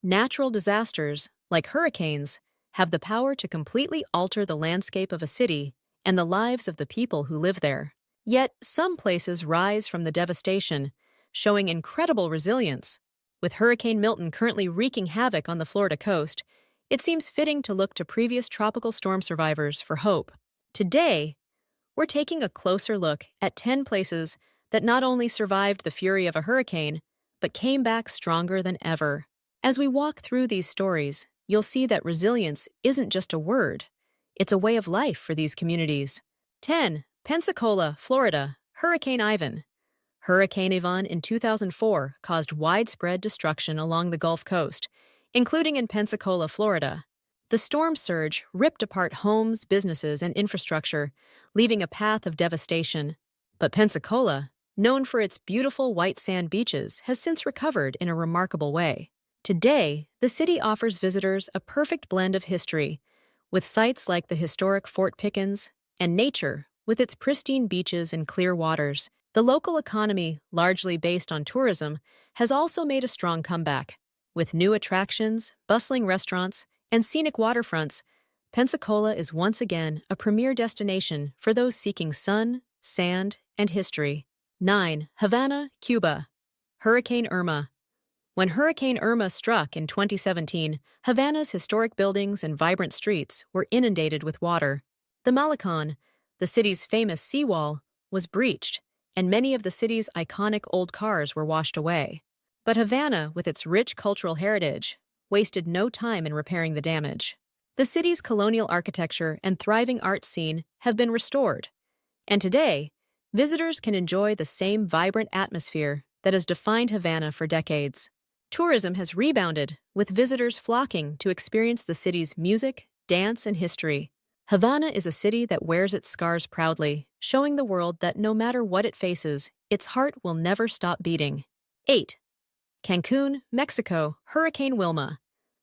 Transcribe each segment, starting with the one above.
Natural disasters, like hurricanes, have the power to completely alter the landscape of a city and the lives of the people who live there. Yet, some places rise from the devastation, showing incredible resilience. With Hurricane Milton currently wreaking havoc on the Florida coast, it seems fitting to look to previous tropical storm survivors for hope. Today, we're taking a closer look at 10 places that not only survived the fury of a hurricane, but came back stronger than ever. As we walk through these stories, you'll see that resilience isn't just a word, it's a way of life for these communities. 10. Pensacola, Florida, Hurricane Ivan. Hurricane Ivan in 2004 caused widespread destruction along the Gulf Coast, including in Pensacola, Florida. The storm surge ripped apart homes, businesses, and infrastructure, leaving a path of devastation. But Pensacola, known for its beautiful white sand beaches, has since recovered in a remarkable way. Today, the city offers visitors a perfect blend of history, with sites like the historic Fort Pickens, and nature, with its pristine beaches and clear waters. The local economy, largely based on tourism, has also made a strong comeback. With new attractions, bustling restaurants, and scenic waterfronts, Pensacola is once again a premier destination for those seeking sun, sand, and history. 9. Havana, Cuba. Hurricane Irma. When Hurricane Irma struck in 2017, Havana's historic buildings and vibrant streets were inundated with water. The Malecon, the city's famous seawall, was breached, and many of the city's iconic old cars were washed away. But Havana, with its rich cultural heritage, wasted no time in repairing the damage. The city's colonial architecture and thriving art scene have been restored, and today, visitors can enjoy the same vibrant atmosphere that has defined Havana for decades. Tourism has rebounded, with visitors flocking to experience the city's music, dance, and history. Havana is a city that wears its scars proudly, showing the world that no matter what it faces, its heart will never stop beating. 8. Cancun, Mexico, Hurricane Wilma.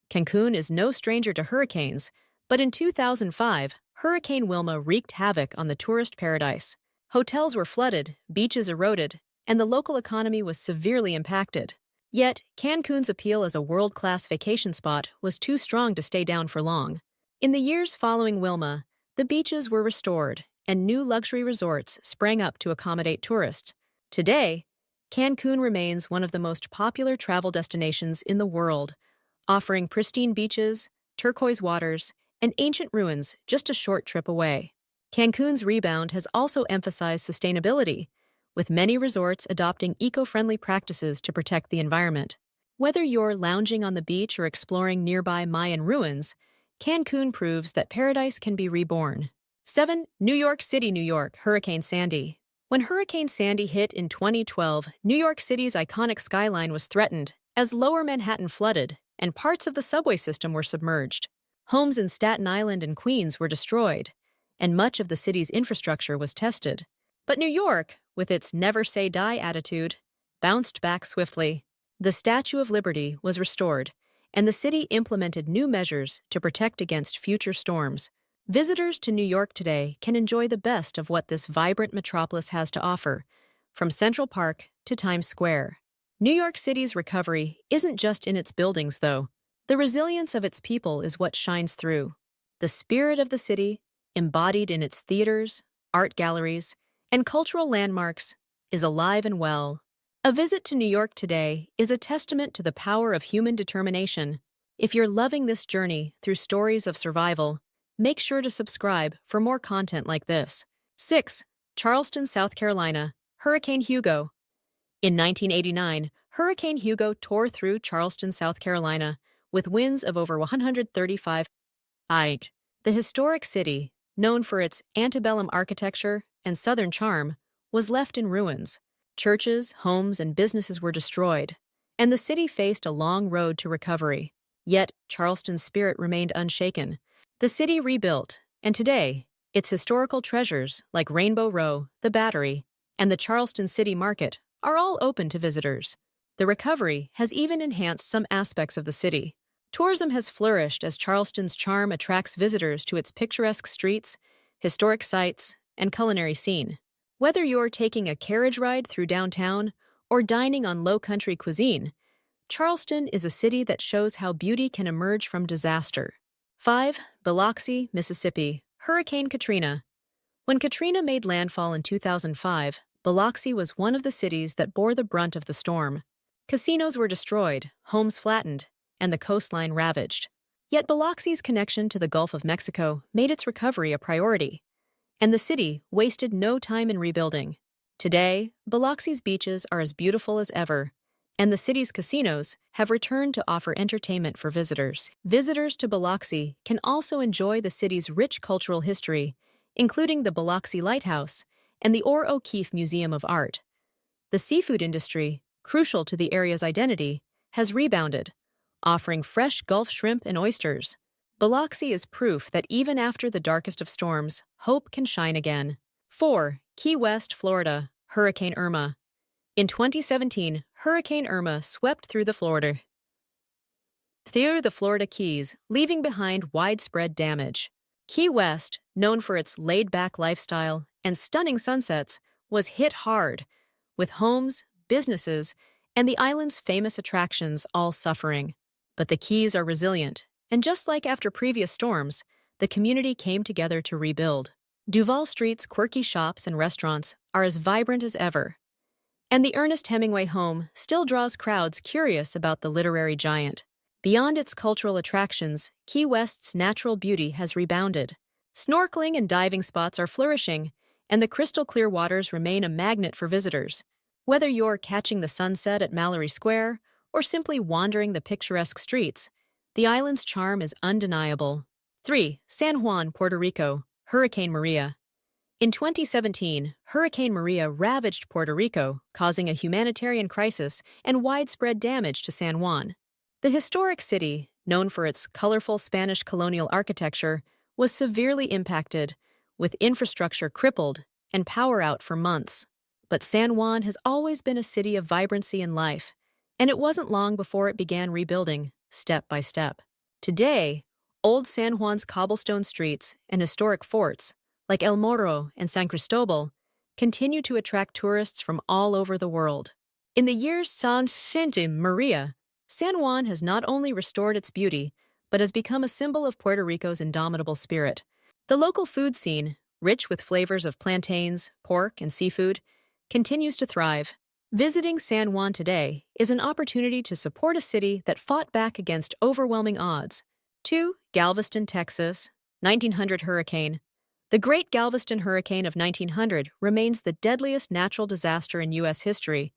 Cancun is no stranger to hurricanes, but in 2005, Hurricane Wilma wreaked havoc on the tourist paradise. Hotels were flooded, beaches eroded, and the local economy was severely impacted. Yet, Cancun's appeal as a world-class vacation spot was too strong to stay down for long. In the years following Wilma, the beaches were restored, and new luxury resorts sprang up to accommodate tourists. Today, Cancun remains one of the most popular travel destinations in the world, offering pristine beaches, turquoise waters, and ancient ruins just a short trip away. Cancun's rebound has also emphasized sustainability, with many resorts adopting eco-friendly practices to protect the environment. Whether you're lounging on the beach or exploring nearby Mayan ruins, Cancun proves that paradise can be reborn. 7. New York City, New York, Hurricane Sandy. When Hurricane Sandy hit in 2012, New York City's iconic skyline was threatened as Lower Manhattan flooded and parts of the subway system were submerged. Homes in Staten Island and Queens were destroyed, and much of the city's infrastructure was tested. But New York, with its never-say-die attitude, bounced back swiftly. The Statue of Liberty was restored, and the city implemented new measures to protect against future storms. Visitors to New York today can enjoy the best of what this vibrant metropolis has to offer, from Central Park to Times Square. New York City's recovery isn't just in its buildings, though. The resilience of its people is what shines through. The spirit of the city, embodied in its theaters, art galleries, and cultural landmarks, is alive and well. A visit to New York today is a testament to the power of human determination. If you're loving this journey through stories of survival, make sure to subscribe for more content like this. 6. Charleston, South Carolina, Hurricane Hugo. In 1989, Hurricane Hugo tore through Charleston, South Carolina, with winds of over 135 mph. The historic city, known for its antebellum architecture and Southern charm, was left in ruins. Churches, homes, and businesses were destroyed, and the city faced a long road to recovery. Yet, Charleston's spirit remained unshaken. The city rebuilt, and today, its historical treasures like Rainbow Row, the Battery, and the Charleston City Market are all open to visitors. The recovery has even enhanced some aspects of the city. Tourism has flourished as Charleston's charm attracts visitors to its picturesque streets, historic sites, and culinary scene. Whether you're taking a carriage ride through downtown or dining on low-country cuisine, Charleston is a city that shows how beauty can emerge from disaster. 5. Biloxi, Mississippi. Hurricane Katrina. When Katrina made landfall in 2005, Biloxi was one of the cities that bore the brunt of the storm. Casinos were destroyed, homes flattened, and the coastline ravaged. Yet Biloxi's connection to the Gulf of Mexico made its recovery a priority, and the city wasted no time in rebuilding. Today, Biloxi's beaches are as beautiful as ever, and the city's casinos have returned to offer entertainment for visitors. Visitors to Biloxi can also enjoy the city's rich cultural history, including the Biloxi Lighthouse and the Orr O'Keefe Museum of Art. The seafood industry, crucial to the area's identity, has rebounded, offering fresh Gulf shrimp and oysters. Biloxi is proof that even after the darkest of storms, hope can shine again. 4. Key West, Florida. Hurricane Irma. In 2017, Hurricane Irma swept through the Florida Keys, leaving behind widespread damage. Key West, known for its laid-back lifestyle and stunning sunsets, was hit hard, with homes, businesses, and the island's famous attractions all suffering. But the Keys are resilient, and just like after previous storms, the community came together to rebuild. Duval Street's quirky shops and restaurants are as vibrant as ever, and the Ernest Hemingway home still draws crowds curious about the literary giant. Beyond its cultural attractions, Key West's natural beauty has rebounded. Snorkeling and diving spots are flourishing, and the crystal-clear waters remain a magnet for visitors. Whether you're catching the sunset at Mallory Square or simply wandering the picturesque streets, the island's charm is undeniable. 3. San Juan, Puerto Rico. Hurricane Maria. In 2017, Hurricane Maria ravaged Puerto Rico, causing a humanitarian crisis and widespread damage to San Juan. The historic city, known for its colorful Spanish colonial architecture, was severely impacted, with infrastructure crippled and power out for months. But San Juan has always been a city of vibrancy and life, and it wasn't long before it began rebuilding, step by step. Today, old San Juan's cobblestone streets and historic forts, like El Morro and San Cristobal, continue to attract tourists from all over the world. In the years since Maria, San Juan has not only restored its beauty, but has become a symbol of Puerto Rico's indomitable spirit. The local food scene, rich with flavors of plantains, pork, and seafood, continues to thrive. Visiting San Juan today is an opportunity to support a city that fought back against overwhelming odds. 2. Galveston, Texas. 1900 hurricane. The Great Galveston Hurricane of 1900 remains the deadliest natural disaster in U.S. history,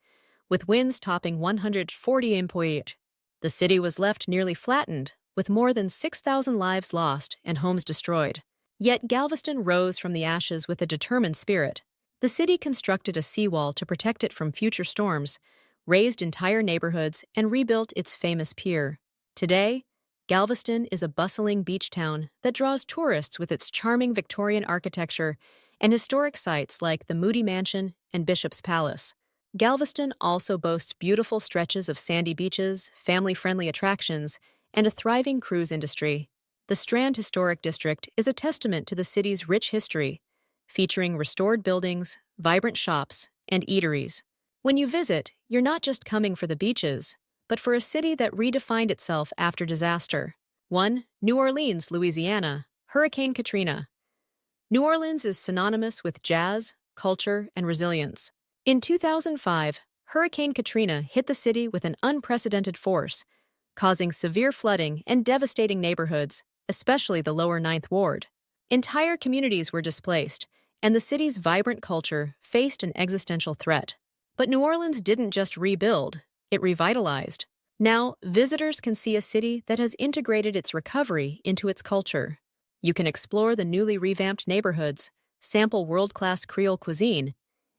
with winds topping 140 mph. The city was left nearly flattened, with more than 6,000 lives lost and homes destroyed. Yet Galveston rose from the ashes with a determined spirit. The city constructed a seawall to protect it from future storms, razed entire neighborhoods, and rebuilt its famous pier. Today, Galveston is a bustling beach town that draws tourists with its charming Victorian architecture and historic sites like the Moody Mansion and Bishop's Palace. Galveston also boasts beautiful stretches of sandy beaches, family-friendly attractions, and a thriving cruise industry. The Strand Historic District is a testament to the city's rich history, featuring restored buildings, vibrant shops, and eateries. When you visit, you're not just coming for the beaches, but for a city that redefined itself after disaster. 1. New Orleans, Louisiana. Hurricane Katrina. New Orleans is synonymous with jazz, culture, and resilience. In 2005, Hurricane Katrina hit the city with an unprecedented force, causing severe flooding and devastating neighborhoods, especially the lower Ninth Ward. Entire communities were displaced, and the city's vibrant culture faced an existential threat. But New Orleans didn't just rebuild, it revitalized. Now, visitors can see a city that has integrated its recovery into its culture. You can explore the newly revamped neighborhoods, sample world-class Creole cuisine,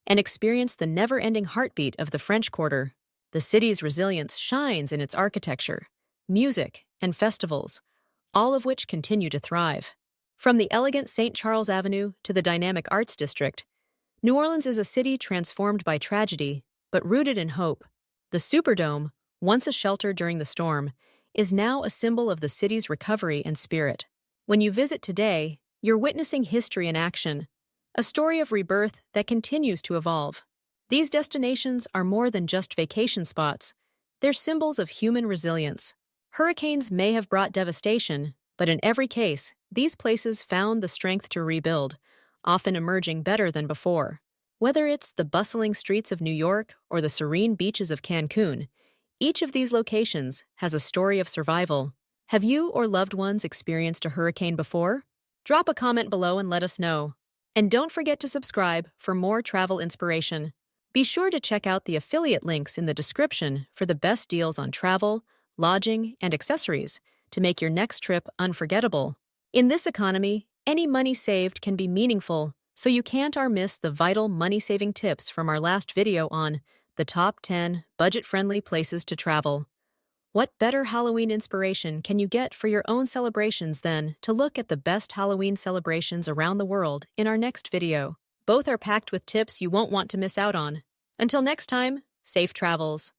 and experience the never-ending heartbeat of the French Quarter. The city's resilience shines in its architecture, music, and festivals, all of which continue to thrive. From the elegant St. Charles Avenue to the dynamic Arts District, New Orleans is a city transformed by tragedy, but rooted in hope. The Superdome, once a shelter during the storm, is now a symbol of the city's recovery and spirit. When you visit today, you're witnessing history in action, a story of rebirth that continues to evolve. These destinations are more than just vacation spots. They're symbols of human resilience. Hurricanes may have brought devastation, but in every case, these places found the strength to rebuild, often emerging better than before. Whether it's the bustling streets of New York or the serene beaches of Cancun, each of these locations has a story of survival. Have you or loved ones experienced a hurricane before? Drop a comment below and let us know. And don't forget to subscribe for more travel inspiration. Be sure to check out the affiliate links in the description for the best deals on travel, lodging, and accessories to make your next trip unforgettable. In this economy, any money saved can be meaningful, so you can't miss the vital money-saving tips from our last video on the top 10 budget-friendly places to travel. What better Halloween inspiration can you get for your own celebrations than to look at the best Halloween celebrations around the world in our next video? Both are packed with tips you won't want to miss out on. Until next time, safe travels.